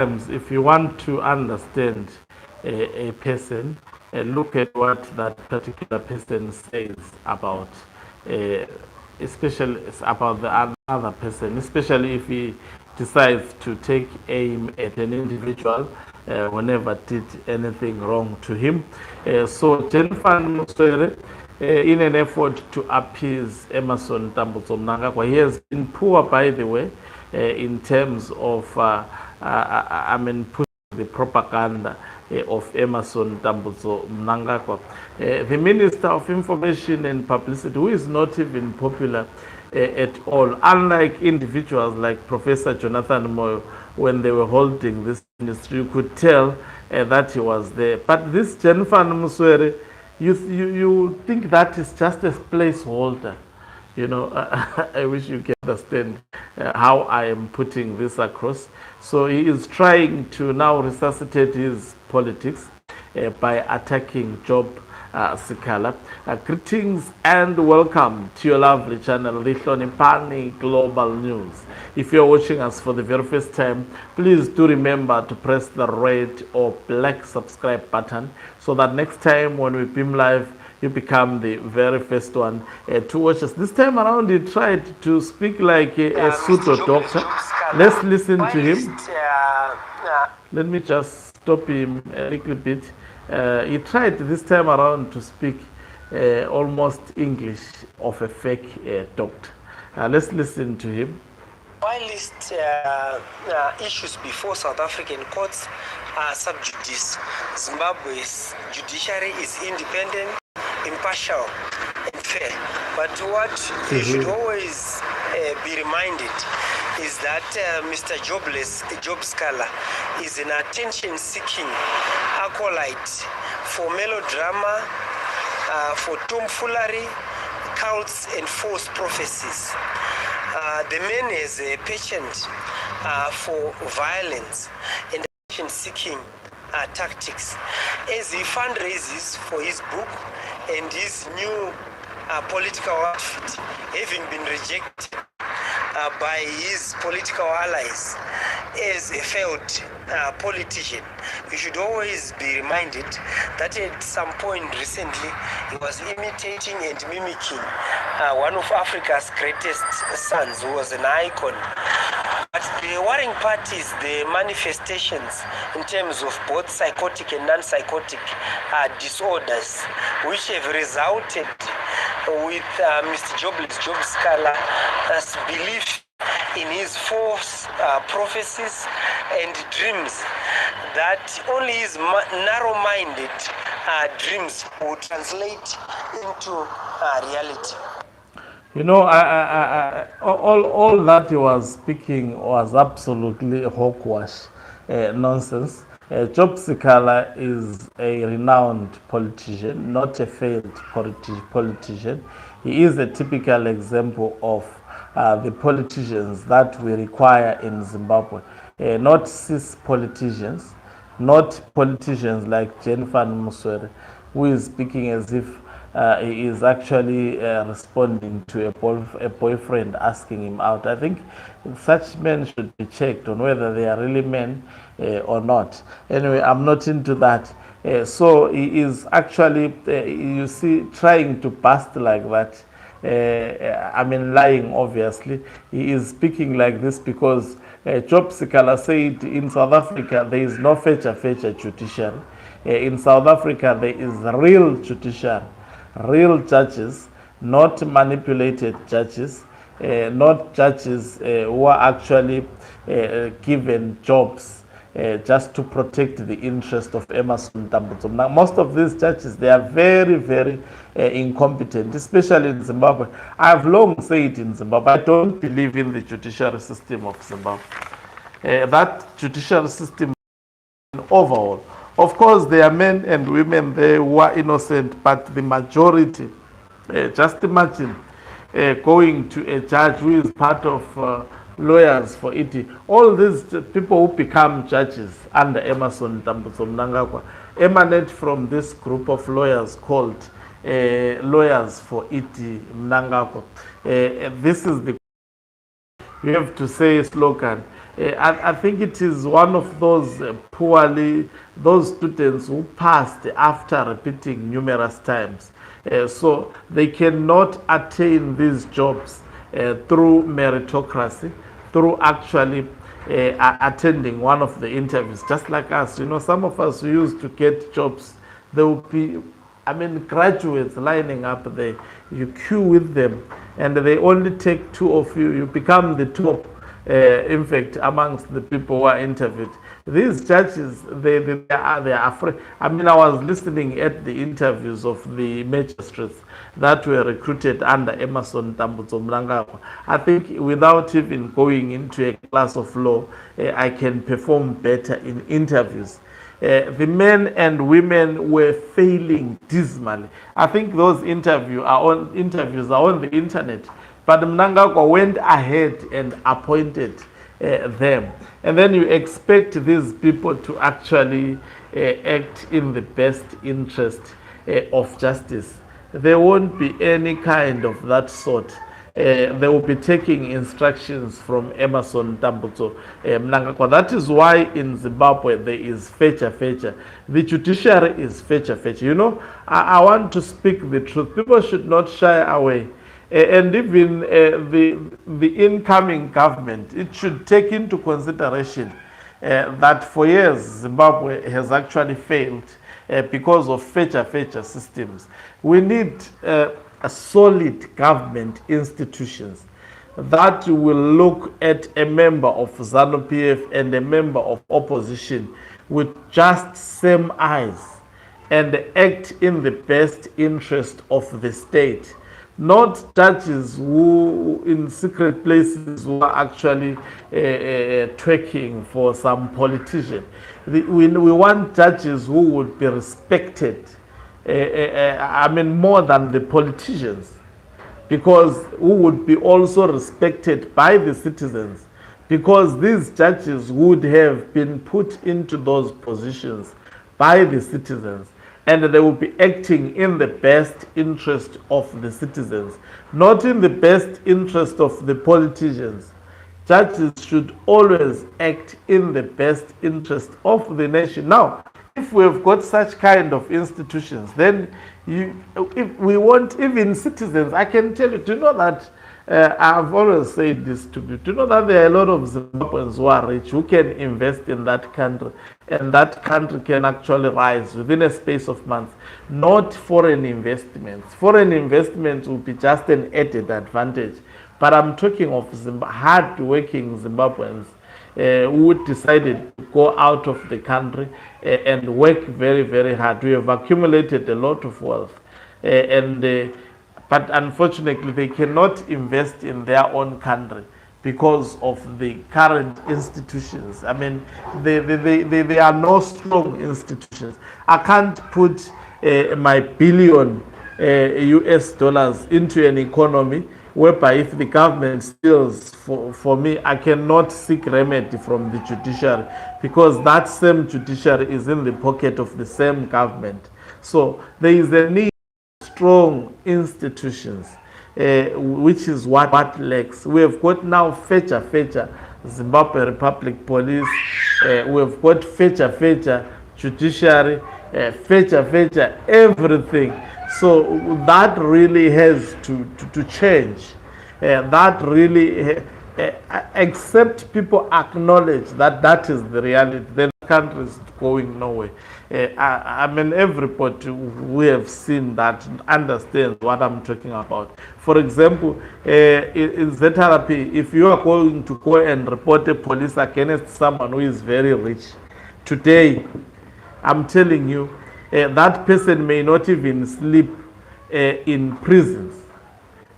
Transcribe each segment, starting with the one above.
if you want to understand a person, look at what that particular person says about, uh, especially about the other person, especially if he decides to take aim at an individual whenever did anything wrong to him. So Jenfan Muswere, in an effort to appease Emerson Tambutso Mnangagwa, he has been poor, by the way, in terms of, pushing the propaganda of Emerson Tambutso Mnangagwa. The Minister of Information and Publicity, who is not even popular at all, unlike individuals like Professor Jonathan Moyo, when they were holding this ministry, you could tell that he was there. But this Jenfan Muswere, you think that is just a placeholder. You know, I wish you can understand how I am putting this across. So he is trying to now resuscitate his politics by attacking Job Sikhala. Greetings and welcome to your lovely channel, Lihloniphani Global News. If you're watching us for the very first time, please do remember to press the red or black subscribe button so that next time when we beam live, you become the very first one to watch us. This time around, he tried to speak like a pseudo doctor. Let's listen to him. Let me just stop him a little bit. He tried this time around to speak almost English of a fake doctor. Let's listen to him. While list issues before South African courts are sub judice, Zimbabwe's judiciary is independent, impartial, and fair. But what you should always be reminded is that Mr. Job Sikhala is an attention-seeking acolyte for melodrama, for tomfoolery, cults, and false prophecies. The man is a patient for violence and attention-seeking tactics as he fundraises for his book and his new political outfit, having been rejected by his political allies as a failed politician. You should always be reminded that at some point recently he was imitating and mimicking one of Africa's greatest sons, who was an icon. But the worrying part is the manifestations in terms of both psychotic and non-psychotic disorders, which have resulted with Mr. Job Sikhala's belief in his false prophecies and dreams, that only his narrow-minded dreams will translate into reality. You know, all that he was speaking was absolutely hogwash, nonsense. Job Sikhala is a renowned politician, not a failed politician. He is a typical example of the politicians that we require in Zimbabwe. Not cis politicians, not politicians like Jenfan Muswere, who is speaking as if he is actually responding to a boyfriend asking him out. I think such men should be checked on whether they are really men or not. Anyway, I'm not into that. So he is actually, you see, trying to bust like that. Lying, obviously. He is speaking like this because Job Sikhala said in South Africa there is no feature judiciary. In South Africa there is real judiciary, real judges, not manipulated judges, not judges who are actually given jobs just to protect the interest of Emerson Tambutso. Now, most of these judges, they are very, very incompetent, especially in Zimbabwe. I've long said in Zimbabwe, I don't believe in the judiciary system of Zimbabwe. That judiciary system overall, of course, there are men and women there who are innocent, but the majority, just imagine going to a judge who is part of lawyers for it. All these people who become judges under Emerson Tambutso Mnangagwa emanate from this group of lawyers called Lawyers for it Mnangagwa. This is the, you have to say, slogan, I think it is one of those those students who passed after repeating numerous times. So they cannot attain these jobs through meritocracy, through actually attending one of the interviews, just like us. You know, some of us who used to get jobs, there will be, I mean, graduates lining up there. You queue with them, and they only take two of you. You become the top, in fact, amongst the people who are interviewed. These judges, they are afraid. I mean, I was listening at the interviews of the magistrates that were recruited under Emerson Tambutso Mnangagwa. I think without even going into a class of law, I can perform better in interviews. The men and women were failing dismally. I think those interviews are on the internet. But Mnangagwa went ahead and appointed them. And then you expect these people to actually act in the best interest of justice. There won't be any kind of that sort. They will be taking instructions from Emerson Tambutso Mnangagwa. That is why in Zimbabwe there is fecha fecha. The judiciary is fecha fecha. You know, I want to speak the truth. People should not shy away. And even the incoming government, it should take into consideration that for years Zimbabwe has actually failed because of fecha systems. We need a solid government institutions that will look at a member of ZANU-PF and a member of opposition with just same eyes and act in the best interest of the state. Not judges who in secret places who are actually twerking for some politician. We want judges who would be respected, I mean, more than the politicians, because who would be also respected by the citizens, because these judges would have been put into those positions by the citizens, and they will be acting in the best interest of the citizens, not in the best interest of the politicians. Judges should always act in the best interest of the nation. Now, if we've got such kind of institutions, then if we want even citizens, I can tell you, do you know that I've always said this to you, do you know that there are a lot of Zimbabweans who are rich, who can invest in that country, and that country can actually rise within a space of months, not foreign investments. Foreign investments will be just an added advantage. But I'm talking of hard-working Zimbabweans who decided to go out of the country and work very, very hard. We have accumulated a lot of wealth. But unfortunately, they cannot invest in their own country because of the current institutions. I mean, they are no strong institutions. I can't put my billion US dollars into an economy whereby if the government steals for me, I cannot seek remedy from the judiciary, because that same judiciary is in the pocket of the same government. So there is a need for strong institutions, which is what lacks. We have got now fecha Zimbabwe Republic Police, we have got fecha judiciary, fecha everything. So that really has to change. That really, except people acknowledge that that is the reality, then the country is going nowhere. I mean, everybody we have seen that understands what I'm talking about. For example, in ZRP, if you are going to go and report a police against someone who is very rich, today, I'm telling you, that person may not even sleep in prisons,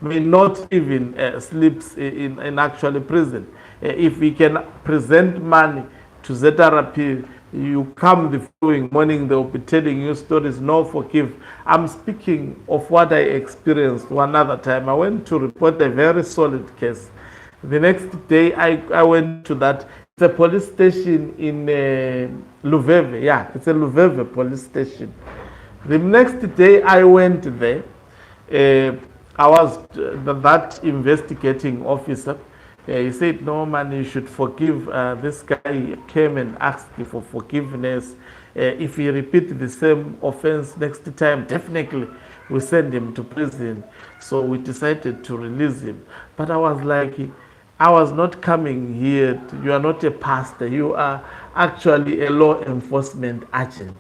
may not even sleep in actually prison. If we can present money to ZRP, you come the following morning, they will be telling you stories, no forgive. I'm speaking of what I experienced one other time. I went to report a very solid case. The next day, I went to that. It's a police station in Luveve. Yeah, it's a Luveve police station. The next day I went there. I was that investigating officer. He said, no, man, you should forgive. This guy came and asked you for forgiveness. If he repeats the same offense next time, definitely we send him to prison. So we decided to release him. But I was like, I was not coming here. You are not a pastor. You are actually a law enforcement agent.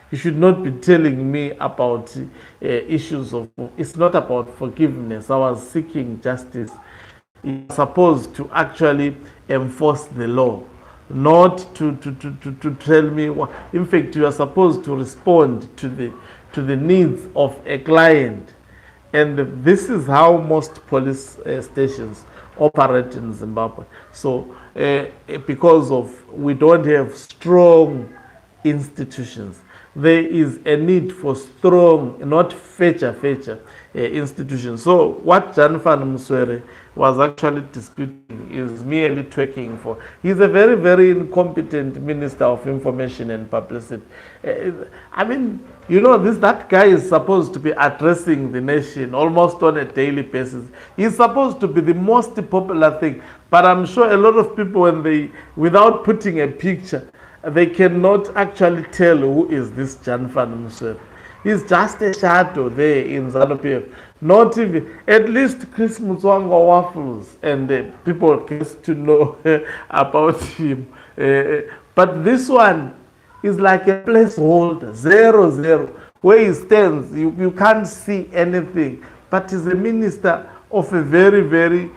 You should not be telling me about issues of, it's not about forgiveness. I was seeking justice. You're supposed to actually enforce the law, not to tell me what. In fact, you are supposed to respond to the needs of a client. And this is how most police stations operate in Zimbabwe. So, because of we don't have strong institutions, there is a need for strong, not feature institutions. So what Jenfan Muswere was actually disputing is merely twerking for. He's a very, very incompetent Minister of Information and Publicity. I mean, you know, that guy is supposed to be addressing the nation almost on a daily basis. He's supposed to be the most popular thing. But I'm sure a lot of people, when they, without putting a picture, they cannot actually tell who is this Jenfan Muswere. He's just a shadow there in ZANU-PF. Not even, at least Chris Mutswanga waffles and people get to know about him. But this one is like a placeholder, 0-0. Where he stands, you can't see anything. But he's a minister of a very, very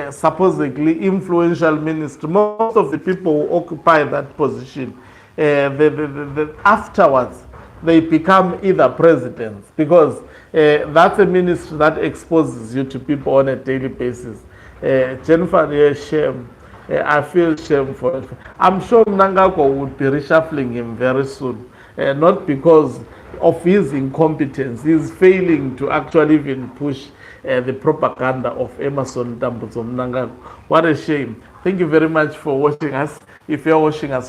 supposedly influential ministry. Most of the people who occupy that position, afterwards, they become either presidents, because that's a ministry that exposes you to people on a daily basis. Jenfan, shame. I feel shame for it. I'm sure Mnangagwa would be reshuffling him very soon, not because of his incompetence. He's failing to actually even push the propaganda of Emerson Dambudzo Mnangagwa. What a shame. Thank you very much for watching us. If you're watching us